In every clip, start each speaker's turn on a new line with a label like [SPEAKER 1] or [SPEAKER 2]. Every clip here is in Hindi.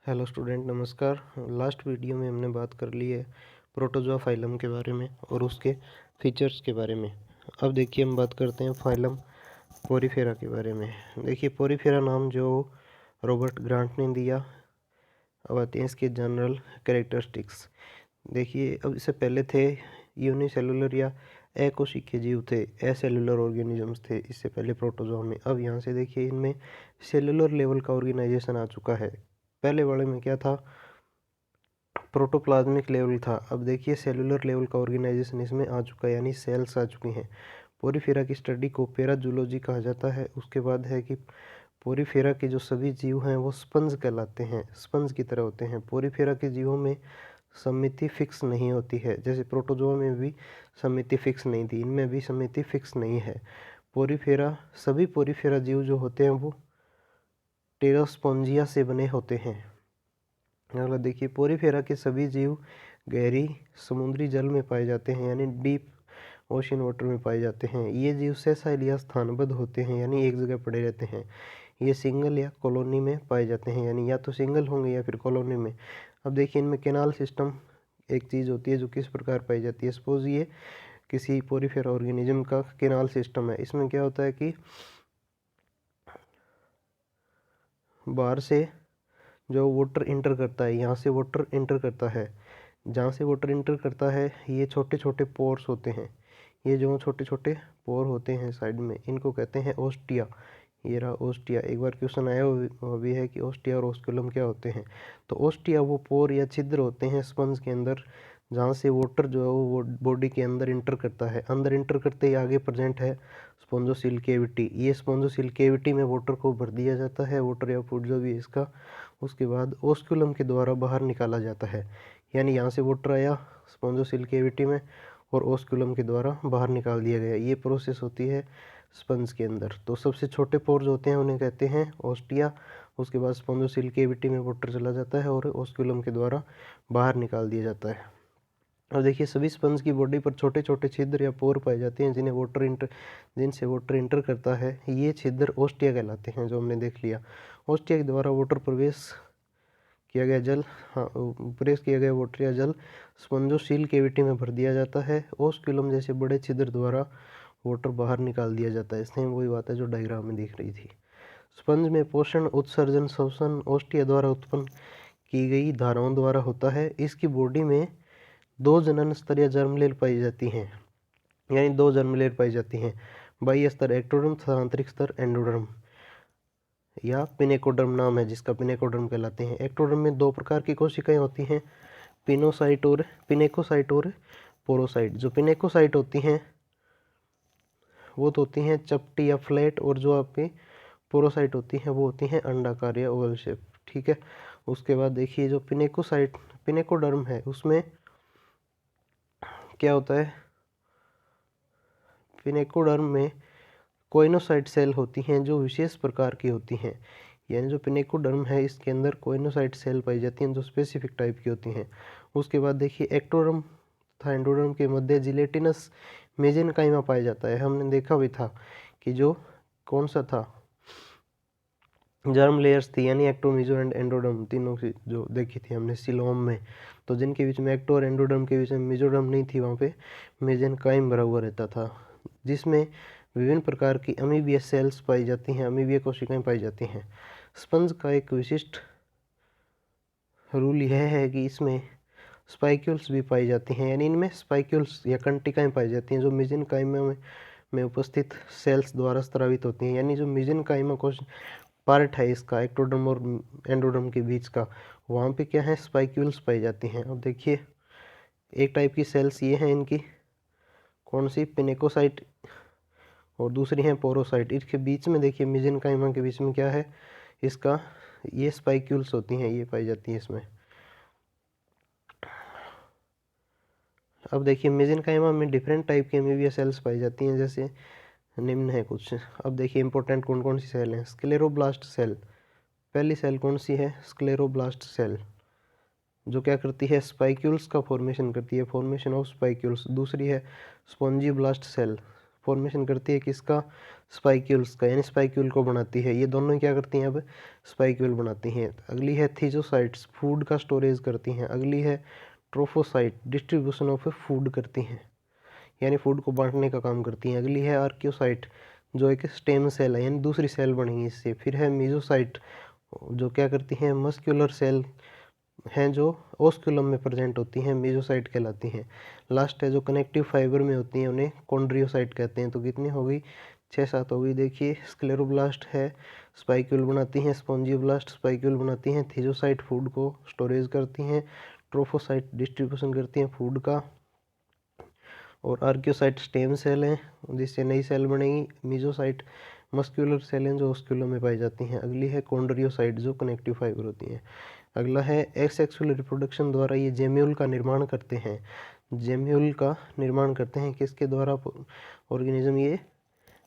[SPEAKER 1] हेलो स्टूडेंट, नमस्कार। लास्ट वीडियो में हमने बात कर ली है प्रोटोजोआ फाइलम के बारे में और उसके फीचर्स के बारे में। अब देखिए हम बात करते हैं फाइलम पोरीफेरा के बारे में। देखिए पोरीफेरा नाम जो रॉबर्ट ग्रांट ने दिया। अब आते हैं इसके जनरल कैरेक्टरिस्टिक्स। देखिए अब इससे पहले थे यूनिसेलुलर या अकोशिकीय जीव थे, एसेलुलर ऑर्गेनिजम्स थे इससे पहले प्रोटोजोआ में। अब यहाँ से देखिए इनमें सेलुलर लेवल का ऑर्गेनाइजेशन आ चुका है। पहले वाले में क्या था, प्रोटोप्लाज्मिक लेवल था। अब देखिए सेलुलर लेवल का ऑर्गेनाइजेशन इसमें आ चुका है, यानी सेल्स आ चुकी हैं। पोरीफेरा की स्टडी को पैराजूलॉजी कहा जाता है। उसके बाद है कि पोरीफेरा के जो सभी जीव हैं वो स्पंज कहलाते हैं, स्पंज की तरह होते हैं। पोरीफेरा के जीवों में समिति फिक्स नहीं होती है, जैसे प्रोटोजोआ में भी समिति फिक्स नहीं थी, इनमें भी समिति फिक्स नहीं है। पोरीफेरा सभी पोरीफेरा जीव जो होते हैं वो टेरास्पोंजिया से बने होते हैं। अगला देखिए पोरीफेरा के सभी जीव गहरी समुद्री जल में पाए जाते हैं, यानी डीप ओशन वाटर में पाए जाते हैं। ये जीव सेसाइल या स्थानबद्ध होते हैं, यानी एक जगह पड़े रहते हैं। ये सिंगल या कॉलोनी में पाए जाते हैं, यानी या तो सिंगल होंगे या फिर कॉलोनी में। अब देखिए इनमें केनाल सिस्टम एक चीज़ होती है जो किस प्रकार पाई जाती है। सपोज ये किसी पोरीफेरा ऑर्गेनिज्म का केनाल सिस्टम है। इसमें क्या होता है कि बाहर से जो वाटर इंटर करता है, यहाँ से वाटर इंटर करता है, जहाँ से वाटर इंटर करता है ये छोटे छोटे पोर्स होते हैं। ये जो छोटे छोटे पोर होते हैं साइड में, इनको कहते हैं ओस्टिया। ये रहा ओस्टिया। एक बार क्वेश्चन आया वो भी है कि ओस्टिया और ओस्कुलम क्या होते हैं। तो ओस्टिया वो पोर या छिद्र होते हैं स्पंज के अंदर, जहाँ से वाटर जो है वो बॉडी के अंदर इंटर करता है। अंदर इंटर करते ही आगे प्रेजेंट है स्पॉन्जोसील केविटी। ये स्पॉन्जोसील केविटी में वाटर को भर दिया जाता है, वाटर या फूड जो भी है इसका। उसके बाद ओस्कुलम के द्वारा बाहर निकाला जाता है, यानी यहाँ से वाटर आया स्पॉन्जोसील केविटी में और ओस्कुलम के द्वारा बाहर निकाल दिया गया। ये प्रोसेस होती है स्पंज के अंदर। तो सबसे छोटे पोर्स होते हैं उन्हें कहते हैं ओस्टिया। उसके बाद स्पॉन्जोसील केविटी में वाटर चला जाता है और ओस्कुलम के द्वारा बाहर निकाल दिया जाता है। और देखिए सभी स्पंज की बॉडी पर छोटे छोटे छिद्र या पोर पाए जाते हैं जिनसे वाटर इंटर करता है। ये छिद्र ओस्टिया कहलाते हैं, जो हमने देख लिया। ओस्टिया के द्वारा वाटर प्रवेश किया गया जल प्रेस किया गया वाटर या जल स्पंजोसील केविटी में भर दिया जाता है। ओस्कुलम जैसे बड़े छिद्र द्वारा वाटर बाहर निकाल दिया जाता है। इसमें वही बात है जो डायग्राम में दिख रही थी। स्पंज में पोषण उत्सर्जन श्वसन ओस्टिया द्वारा उत्पन्न की गई धाराओं द्वारा होता है। इसकी बॉडी में दो जनन स्तर या जर्मलेयर पाई जाती हैं, यानी दो जर्मलेयर पाई जाती हैं। बाह्य स्तर एक्टोडर्म तथा आंतरिक स्तर एंडोडर्म या पिनेकोडर्म नाम है जिसका, पिनेकोडर्म कहलाते हैं। एक्टोडर्म में दो प्रकार की कोशिकाएं होती हैं, पिनेकोसाइट और पोरोसाइट। जो पिनेकोसाइट होती हैं वो तो होती हैं चपटी या फ्लैट, और जो आपकी पोरोसाइट होती हैं वो होती हैं अंडाकार या ओवल शेप। ठीक है। उसके बाद देखिए जो पिनेकोडर्म है उसमें क्या होता है, पिनेकोडर्म में कोइनोसाइट सेल होती हैं जो विशेष प्रकार की होती हैं। यानी जो पिनेकोडर्म है इसके अंदर कोइनोसाइट सेल पाई जाती हैं जो स्पेसिफिक टाइप की होती हैं। उसके बाद देखिए एक्टोडर्म तथा एंडोडर्म के मध्य जिलेटिनस मेसेनकाइमा पाया जाता है। हमने देखा भी था कि जो कौन सा था, जर्म लेयर्स थी, यानी एक्टो मेसो एंड एंडोडर्म तीनों की जो देखी थी हमने सिलोम में। तो जिनके बीच में एक्टो और एंडोडर्म के बीच में मेसोडर्म नहीं थी, वहाँ पे मेसेनकाइम भरा हुआ रहता था, जिसमें विभिन्न प्रकार की अमीबिया सेल्स पाई जाती हैं, अमीबिया कोशिकाएं पाई जाती हैं। स्पंज का एक विशिष्ट रूल यह है कि इसमें स्पाइक्यूल्स भी पाई जाती हैं, यानी इनमें स्पाइक्यूल्स या कंटिकाएं पाई जाती हैं जो मेसेनकाइमा में उपस्थित सेल्स द्वारा स्रावित होती हैं। यानी जो मेसेनकाइमा कोश पार्ट है इसका एक्टोडर्म और एंडोडर्म के बीच का, वहाँ पे क्या है, स्पाइक्यूल्स पाई जाती हैं। अब देखिए एक टाइप की सेल्स ये हैं इनकी, कौन सी, पिनेकोसाइट, और दूसरी है पोरोसाइट। इसके बीच में देखिए मेसेनकाइमा के बीच में क्या है इसका, ये स्पाइक्यूल्स होती हैं, ये पाई जाती हैं इसमें। अब देखिए मेसेनकाइमा में डिफरेंट टाइप की अमीबिया सेल्स पाई जाती हैं, जैसे निम्न है कुछ। अब देखिए इंपॉर्टेंट कौन कौन सी सेल हैं। स्क्लेरोब्लास्ट सेल, पहली सेल कौन सी है, स्क्लेरोब्लास्ट सेल, जो क्या करती है, स्पाइक्यूल्स का फॉर्मेशन करती है, फॉर्मेशन ऑफ स्पाइक्यूल्स। दूसरी है स्पॉन्जीब्लास्ट सेल, फॉर्मेशन करती है किसका, स्पाइक्यूल्स का, यानी स्पाइक्यूल को बनाती है। ये दोनों क्या करती हैं, अब स्पाइक्यूल बनाती हैं। अगली है थीजोसाइट्स, फूड का स्टोरेज करती हैं। अगली है ट्रोफोसाइट, डिस्ट्रीब्यूशन ऑफ फूड करती हैं, यानी फूड को बांटने का काम करती हैं। अगली है आर्कियोसाइट, जो एक स्टेम सेल है, यानी दूसरी सेल बनेगी इससे। फिर है मीजोसाइट, जो क्या करती हैं, मस्क्यूलर सेल हैं जो ओस्कुलम में प्रेजेंट होती हैं, मीजोसाइट कहलाती हैं। लास्ट है जो कनेक्टिव फाइबर में होती हैं, उन्हें कॉन्ड्रियोसाइट कहते हैं। तो कितनी हो गई, 6-7 हो गई। देखिए स्क्लेरोब्लास्ट है, स्पाइक्यूल बनाती हैं। स्पॉन्जियोब्लास्ट स्पाइक्यूल बनाती हैं। थीजोसाइट फूड को स्टोरेज करती हैं। ट्रोफोसाइट डिस्ट्रीब्यूशन करती हैं फूड का। और आर्कियोसाइट स्टेम सेल हैं जिससे नई सेल बनेगी। मीजोसाइट मस्क्यूलर सेल हैं जो ओस्कुलम में पाई जाती हैं। अगली है कॉन्ड्रियोसाइट जो कनेक्टिव फाइबर होती हैं। अगला है एसेक्सुअल रिप्रोडक्शन द्वारा ये जेम्यूल का निर्माण करते हैं। जेम्यूल का निर्माण करते हैं किसके द्वारा, ऑर्गेनिज्म, ये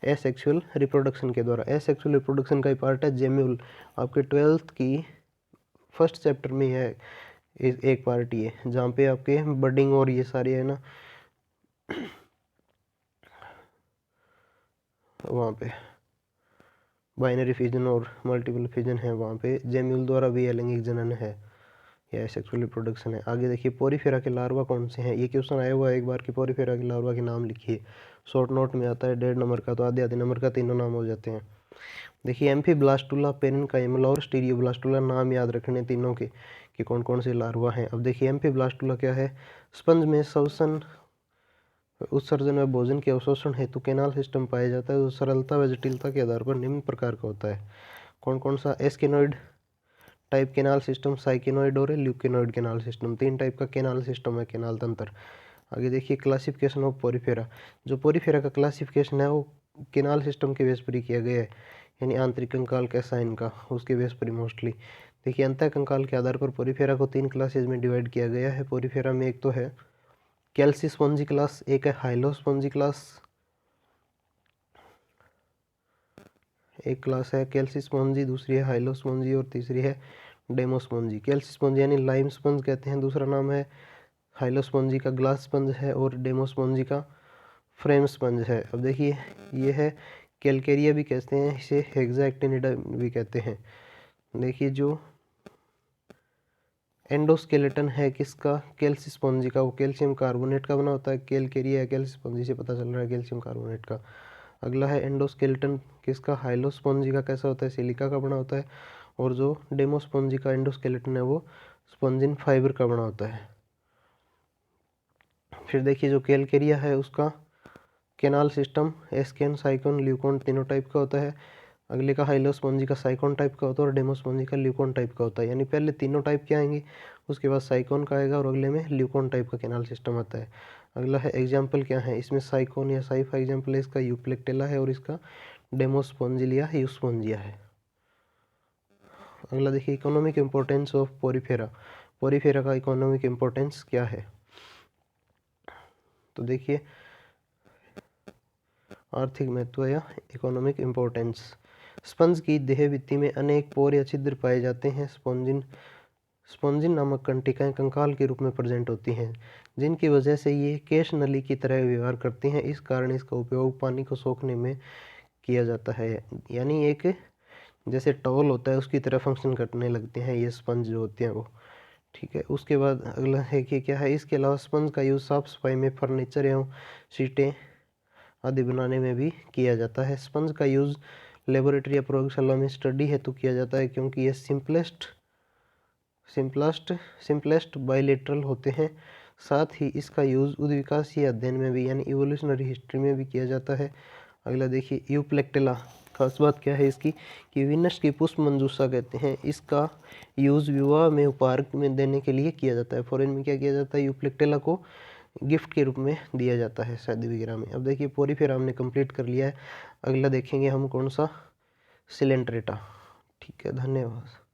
[SPEAKER 1] एसेक्सुअल रिप्रोडक्शन के द्वारा। एसेक्सुअल रिप्रोडक्शन का ही पार्ट है जेम्यूल। आपके 12th की फर्स्ट चैप्टर में है एक पार्ट ये, जहाँ पे आपके बडिंग और ये सारे है ना, वहाँ पे बाइनरी फिजन और मल्टीपल फिजन है, वहाँ पे जेम्यूल द्वारा भी अलैंगिक जनन है या सेक्सुअल रिप्रोडक्शन है। आगे देखिए पोरीफेरा के लार्वा कौन से हैं। ये क्वेश्चन आया हुआ है एक बार कि पोरीफेरा के लार्वा के नाम लिखिए। शॉर्ट नोट में आता है 1.5 नंबर का, तो आधे आधे नंबर का तीनों नाम हो जाते हैं। देखिए एम्फीब्लास्टुला, पेरेन्काइमल और स्टीरियोब्लास्टुला, नाम याद रखने तीनों के कि कौन कौन से लार्वा हैं। अब देखिए एम्फीब्लास्टुला क्या है, स्पंज में श्वसन उत्सर्जन व भोजन के अवशोषण हेतु केनाल सिस्टम पाया जाता है, जो सरलता व जटिलता के आधार पर निम्न प्रकार का होता है। कौन कौन सा, एस्केनोइड टाइप केनाल सिस्टम, साइकेनोइड और ल्यूकेनोइड केनाल सिस्टम, 3 टाइप का केनाल सिस्टम है, केनाल तंत्र। आगे देखिए क्लासिफिकेशन ऑफ पोरीफेरा, जो पोरीफेरा का क्लासिफिकेशन है वो केनाल सिस्टम के बेस पर ही किया गया है, यानी आंतरिक कंकाल कैसा है इनका, उसके बेस पर मोस्टली। देखिए अंतः कंकाल के आधार पर पोरीफेरा को 3 क्लासेज में डिवाइड किया गया है। पोरीफेरा में एक तो है कैल्सीस्पॉन्जी क्लास, एक है हाइलोस्पॉन्जी क्लास, एक क्लास है कैल्सीस्पॉन्जी, दूसरी है हाइलोस्पॉन्जी और तीसरी है डेमोस्पॉन्जी। कैल्सीस्पॉन्जी यानी लाइम स्पंज कहते हैं, दूसरा नाम है हाइलोस्पॉन्जी का ग्लास स्पंज है, और डेमोस्पॉन्जी का फ्रेम स्पंज है। अब देखिए ये है कैलकेरिया भी कहते हैं इसे, हेक्साएक्टिनिडा भी कहते हैं। देखिए जो एंडोस्केलेटन है किसका, कैल्सीस्पॉन्जी का, वो कैल्शियम कार्बोनेट का बना होता है। कैलकेरिया कैल्सीस्पॉन्जी से पता चल रहा है कैल्शियम कार्बोनेट का। अगला है एंडोस्केलेटन किसका, हाइलोस्पॉन्जी का, कैसा होता है, सिलिका का बना होता है। और जो डेमोस्पॉन्जी का एंडोस्केलेटन है वो स्पॉन्जिन फाइबर का बना होता है। फिर देखिए जो कैलकेरिया है उसका केनाल सिस्टम एस्केन, साइकोन, ल्यूकोन तीनों टाइप का होता है। अगले का हाइलोस्पॉन्जी का साइकोन टाइप का होता है और डेमोस्पॉन्जी का ल्यूकोन टाइप का होता है, यानी पहले तीनों टाइप के आएंगे, उसके बाद साइकोन का आएगा और अगले में ल्यूकोन टाइप का केनाल सिस्टम आता है। अगला है एग्जाम्पल क्या है, इसमें साइकोन या साइफा एग्जाम्पल है, इसका यूप्लेक्टेला है और इसका डेमोस्पॉन्जिलिया यूस्पोन्जिया है। अगला देखिए economic importance of Porifera, Porifera का इकोनॉमिक इम्पोर्टेंस क्या है। तो देखिए आर्थिक महत्व या इकोनॉमिक इम्पोर्टेंस, स्पंज की देह भित्ति में अनेक पोर या छिद्र पाए जाते हैं। स्पॉन्जिन नामक कंटिकाएं कंकाल के रूप में प्रेजेंट होती हैं, जिनकी वजह से ये केश नली की तरह व्यवहार करती हैं। इस कारण इसका उपयोग पानी को सोखने में किया जाता है, यानी एक जैसे टॉवल होता है उसकी तरह फंक्शन करने लगते हैं ये स्पंज जो होते हैं वो। ठीक है, उसके बाद अगला है कि क्या है, इसके अलावा स्पंज का यूज़ साफ सफाई में, फर्नीचर एवं सीटें आदि बनाने में भी किया जाता है। स्पंज का यूज़ लेबोरेटरी या प्रयोगशाला में स्टडी हेतु किया जाता है, क्योंकि ये सिंपलेस्ट बाइलेटरल होते हैं। साथ ही इसका यूज़ उद्विकासीय अध्ययन में भी, यानी इवोल्यूशनरी हिस्ट्री में भी किया जाता है। अगला देखिए यूप्लेक्टेला, खास बात क्या है इसकी कि विनस की पुष्प मंजूषा कहते हैं, इसका यूज़ विवाह में उपहार में देने के लिए किया जाता है। फॉरेन में क्या किया जाता है, यूप्लेक्टेला को गिफ्ट के रूप में दिया जाता है शादी वगैरह में। अब देखिए पोरीफेरा हमने कंप्लीट कर लिया है। अगला देखेंगे हम कौन सा, सिलेंट्रेटा। ठीक है, धन्यवाद।